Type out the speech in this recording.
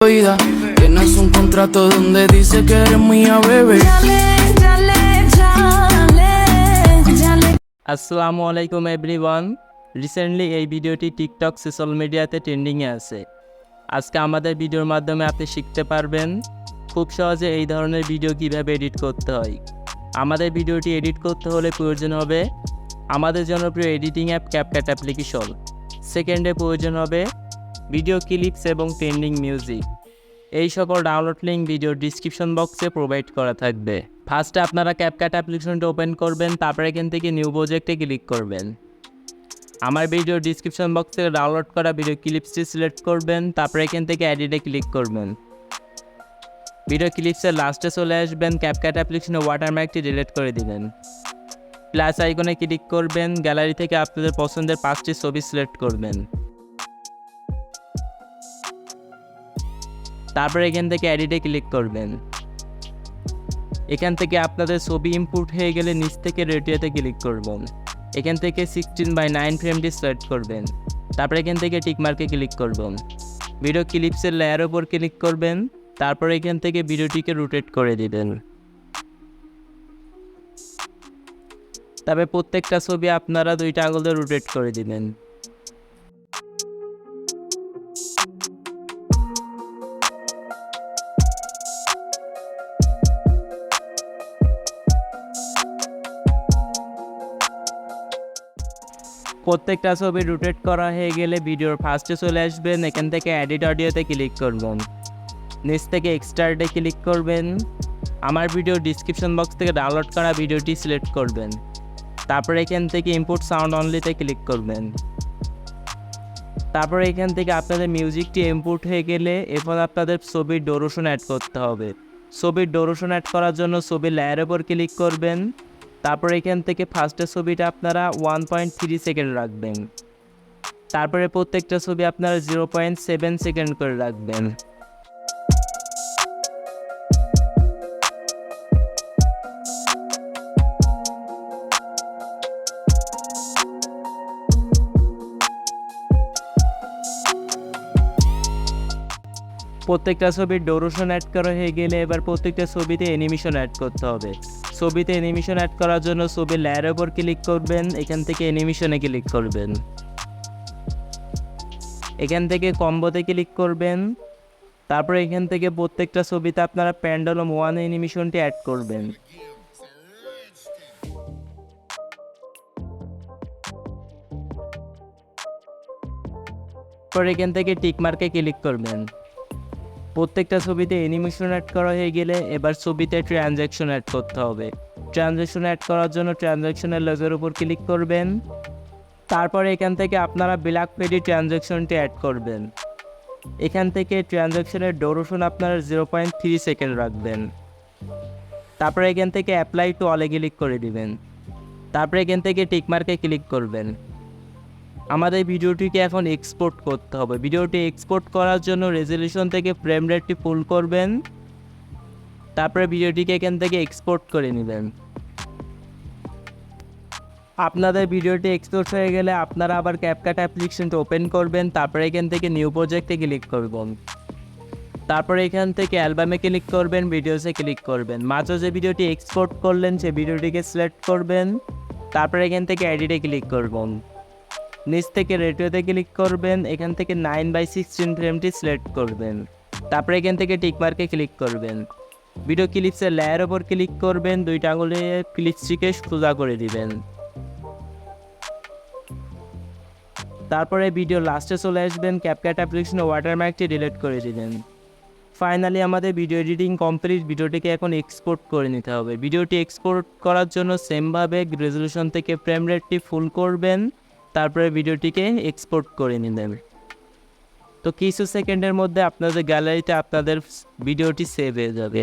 Vida, tienes un contrato donde dice que eres mía, bebé. আসসালামু আলাইকুম everyone. Recently এই ভিডিওটি টিকটক সোশ্যাল মিডিয়াতে ট্রেন্ডিংয়ে আছে। আজকে আমাদের ভিডিওর মাধ্যমে আপনি শিখতে পারবেন খুব সহজে এই ধরনের ভিডিও কিভাবে এডিট করতে হয়। আমাদের ভিডিওটি এডিট করতে হলে প্রয়োজন হবে আমাদের জনপ্রিয় এডিটিং অ্যাপ ক্যাপকাট অ্যাপ্লিকেশন। সেকেন্ডে প্রয়োজন হবে ভিডিও ক্লিপস এবং ট্রেন্ডিং মিউজিক। এই সকল ডাউনলোড লিঙ্ক ভিডিও ডিসক্রিপশন বক্সে প্রোভাইড করা থাকবে। ফার্স্টে আপনারা ক্যাপকাট অ্যাপ্লিকেশনটা ওপেন করবেন, তারপরে এখান থেকে নিউ প্রজেক্টে ক্লিক করবেন। আমার ভিডিও ডিসক্রিপশন বক্স থেকে ডাউনলোড করা ভিডিও ক্লিপসটি সিলেক্ট করবেন, তারপরে এখান থেকে এডিটে ক্লিক করবেন। ভিডিও ক্লিপসের লাস্টে চলে আসবেন, ক্যাপকাট অ্যাপ্লিকেশনের ওয়াটারমার্কটি ডিলিট করে দিবেন। প্লাস আইকনে ক্লিক করবেন, গ্যালারি থেকে আপনাদের পছন্দের 5টি ছবি সিলেক্ট করবেন। তারপরে এখান থেকে এডিটে ক্লিক করবেন। এখান থেকে আপনাদের ছবি ইম্পোর্ট হয়ে গেলে নিচ থেকে রেডিওতে ক্লিক করবেন। এখান থেকে 16:9 ফ্রেমটি সিলেক্ট করবেন। তারপরে এখান থেকে টিকমার্কে ক্লিক করবেন। ভিডিও ক্লিপসের লেয়ার উপর ক্লিক করবেন। তারপরে এখান থেকে ভিডিওটিকে রোটেট করে দিবেন। তবে প্রত্যেকটা ছবি আপনারা 2টা আঙুল দিয়ে রোটেট করে দিবেন। প্রত্যেকটা ছবি রোটেট করা হয়ে গেলে ভিডিওর ফার্স্টে চলে আসবেন। এখান থেকে এডিট অডিওতে ক্লিক করবেন। নিচ থেকে এক্সট্রাটে ক্লিক করবেন। আমার ভিডিও ডিসক্রিপশন বক্স থেকে ডাউনলোড করা ভিডিওটি সিলেক্ট করবেন। তারপরে এখান থেকে ইম্পোর্ট সাউন্ড অনলিতে ক্লিক করবেন। তারপরে এখান থেকে আপনাদের মিউজিকটি ইম্পোর্ট হয়ে গেলে এখন আপনাদের ছবির ডুরেশন অ্যাড করতে হবে। ছবির ডুরেশন অ্যাড করার জন্য ছবির লেয়ারের উপর ক্লিক করবেন। তারপরে এখান থেকে ফার্স্টের ছবিটা আপনারা 1.3 সেকেন্ড রাখবেন। তারপরে প্রত্যেকটা ছবি আপনারা 0.7 সেকেন্ড করে রাখবেন। প্রত্যেকটা ছবির ডুরেশন অ্যাড করা হয়ে গেলে এবার প্রত্যেকটা ছবিতে অ্যানিমেশন অ্যাড করতে হবে। ছবিতে অ্যানিমেশন অ্যাড করার জন্য ছবির লেয়ারের উপর ক্লিক করবেন। এখান থেকে অ্যানিমেশনে ক্লিক করবেন। এখান থেকে কম্বোতে ক্লিক করবেন। তারপরে এখান থেকে প্রত্যেকটা ছবিতে আপনারা পেন্ডুলাম 1 অ্যানিমেশনটি অ্যাড করবেন। পরে এখান থেকে টিকমার্কে ক্লিক করবেন। প্রত্যেকটা ছবিতে অ্যানিমেশন অ্যাড করা হয়ে গেলে এবার ছবিতে ট্রানজ্যাকশন অ্যাড করতে হবে। ট্রানজ্যাকশন অ্যাড করার জন্য ট্রানজ্যাকশনের লোগোর উপর ক্লিক করবেন। তারপরে এখান থেকে আপনারা ব্ল্যাক পেডি ট্রানজ্যাকশনটি অ্যাড করবেন। এখান থেকে ট্রানজ্যাকশনের ডুরেশন আপনারা 0.3 সেকেন্ড রাখবেন। তারপরে এখান থেকে অ্যাপ্লাই টু অলে ক্লিক করে দিবেন। তারপরে এখান থেকে টিকমার্কে ক্লিক করবেন। আমাদের ভিডিওটিকে এখন এক্সপোর্ট করতে হবে। ভিডিওটি এক্সপোর্ট করার জন্য রেজলিউশন থেকে ফ্রেম রেটটি ফুল করবেন। তারপরে ভিডিওটিকে এখান থেকে এক্সপোর্ট করে নেবেন। আপনাদের ভিডিওটি এক্সপোর্ট হয়ে গেলে আপনারা আবার ক্যাপকাট অ্যাপ্লিকেশনটা ওপেন করবেন। তারপরে এখান থেকে নিউ প্রজেক্টে ক্লিক করবেন। তারপরে এখান থেকে অ্যালবামে ক্লিক করবেন, ভিডিওসে ক্লিক করবেন। মাত্র যে ভিডিওটি এক্সপোর্ট করলেন সেই ভিডিওটিকে সিলেক্ট করবেন। তারপরে এখান থেকে এডিটে ক্লিক করবেন। নিচ থেকে রেডিওতে ক্লিক করবেন। এখান থেকে 9:16 ফ্রেমটি সিলেক্ট করবেন। তারপরে এখান থেকে টিকমার্কে ক্লিক করবেন। ভিডিও ক্লিপসের লেয়ার ওপর ক্লিক করবেন। 2টা আঙুলে ক্লিপসটিকে সোজা করে দিবেন। তারপরে ভিডিও লাস্টে চলে আসবেন, ক্যাপকাট অ্যাপ্লিকেশনের ওয়াটারমার্কটি ডিলিট করে দিবেন। ফাইনালি আমাদের ভিডিও এডিটিং কমপ্লিট। ভিডিওটিকে এখন এক্সপোর্ট করে নিতে হবে। ভিডিওটি এক্সপোর্ট করার জন্য সেমভাবে রেজলিউশন থেকে ফ্রেম রেটটি ফুল করবেন। তারপরে ভিডিওটিকে এক্সপোর্ট করে নেবেন। তো কিছু সেকেন্ডের মধ্যে আপনাদের গ্যালারিতে আপনাদের ভিডিওটি সেভ হয়ে যাবে।